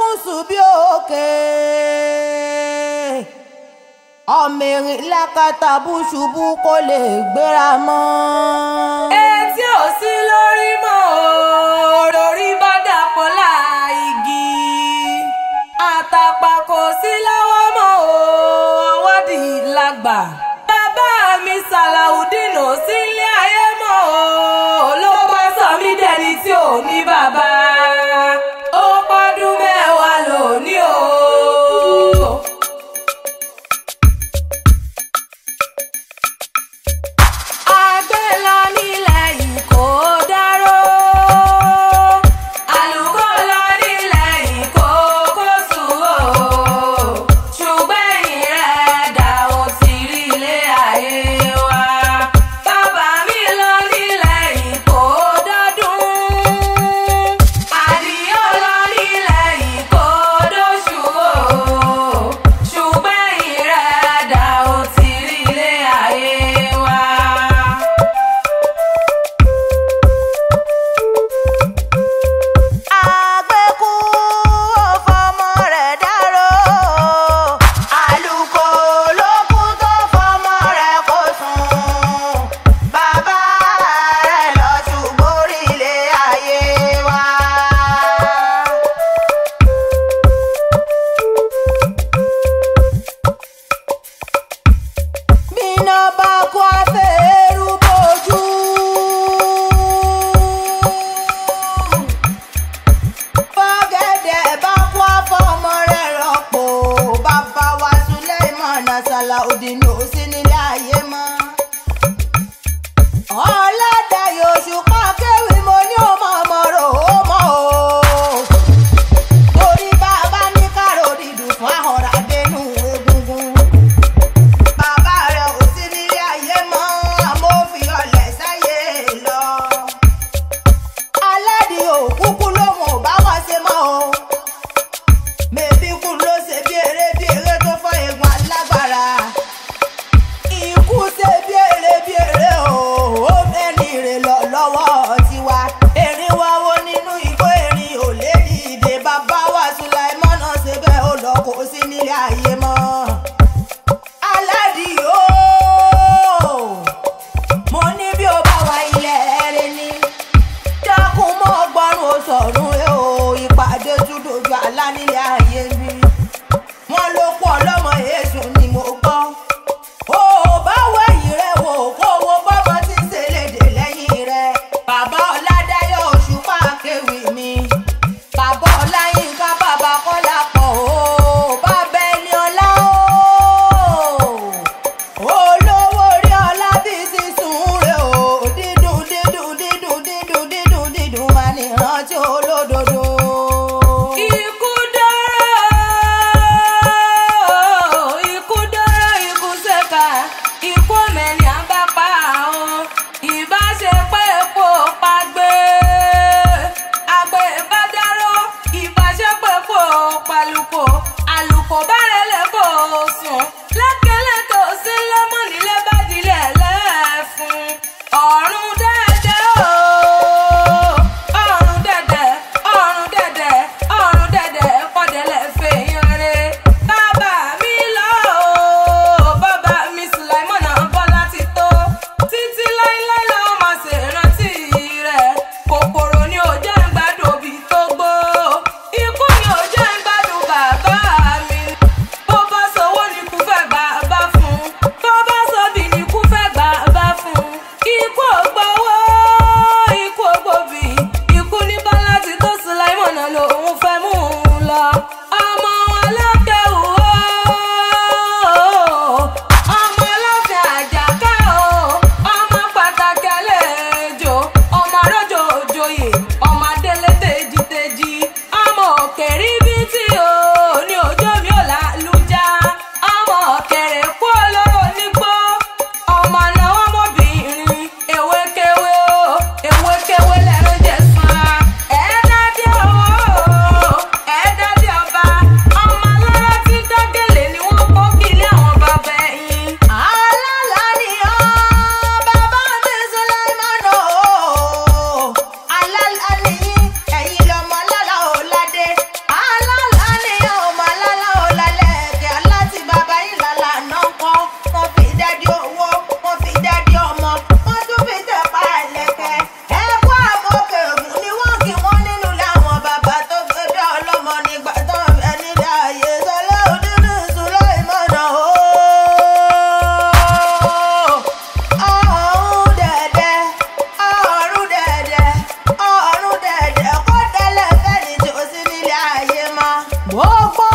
gúúsù bí òkè ọmọ erin lákàtàbù ṣubú kó lè gbéra mọ́. etí ò sí lórí mọ́ òròrí bá dàpọ̀ láìgì àtàpà kò sí lọ́wọ́ mọ́ ọwọ́dì lágbà. bàbá mi Sàlàudeen ò sí ilé ayé mọ́ ló bá sọ mí dẹni tí ò ní bàbá. ó pọ́dún mẹ́wàá lónìí o. Sàlàudeen ò sí nílé ayé mọ́. Ọládàyò Òṣùpá Akéwì mo ní ó mọ̀ ọmọ rò ó mọ̀ o. Torí bàbá ní kárò dídùn fún àhọ̀rà dénú egungun. Bàbá rẹ̀ ò sí nílé ayé mọ́, àmọ́ ó fi ọlẹ̀ sáyé lọ. Aládìí òkúkú lòun ò bá wọn ṣe mọ́ o. Mèbí kú ló ṣe bí eré tó fọ́ egun alágbára. Ikú ṣe bí eré o, ó mẹ́ni rè lọ lọ́wọ́ tiwa. Erin wá wo nínú igbó erin ò lè dìde. Bàbá wa Sùláìmọ́nà ṣe bẹ́ẹ̀ ó lọ kó sí nílé ayé mọ́. Aládìí o, mo ní bí ó bá wa ilẹ̀ ẹ̀rẹ́ ni. Dákun mọ́ ọgbọ́rùn ó sọ̀rùn ẹ̀ o, ìpàdé tún dojú àlá nílé ayé mi. Wọ́n ló pọ̀ lọ́mọ èṣù ni mo gbọ́. Ó bá wẹ̀yìn rẹ̀ wò kó wo bọ́mọ tí ń ṣe lédè lẹ́yìn rẹ̀. Bàbá Ọládàyò Òṣùpá Akéwì mi. Bàbá Ọláyínká bàbá Kọ́lápọ̀ o. Bàbá Ẹniọlá o. Olówó orí ọlá bí sísun rẹ̀ o. Dídùn máa ní ìrántí olódodo. Ikú dọ́rọ̀, ikú dọ́rọ̀, ikú ṣèkà, ikú mẹ́ni àbápá o. Ìbáṣepọ̀ epo pàgbé, àgbẹ̀ bá dárò. Ìbáṣepọ̀ epo pàlùkò, àlùkò bá rẹ̀lẹ̀ kò sùn. Lẹ́kẹ̀lẹ́kẹ̀ ò sí lọ́mọ nílé bá dilẹ̀ lẹ́ẹ̀fún. Ọ̀run dẹ́dẹ́ o, ọ̀run dẹ́dẹ́, ọ̀run dẹ́dẹ́, ọ̀run dẹ́dẹ́ kọ́dẹ̀lẹ̀ fèèyàn rẹ̀. Bàbá mi lọ o, bàbá mi Sùláìmọ́nà Bọ́lá ti tó. Títí láíláí làwọn máa ṣe rántí rẹ̀. Kòkòrò ni ò jẹ́ ń gbádùn òbí tó gbó. Ikú ni ò jẹ́ ń gbádùn bàbá gbogbo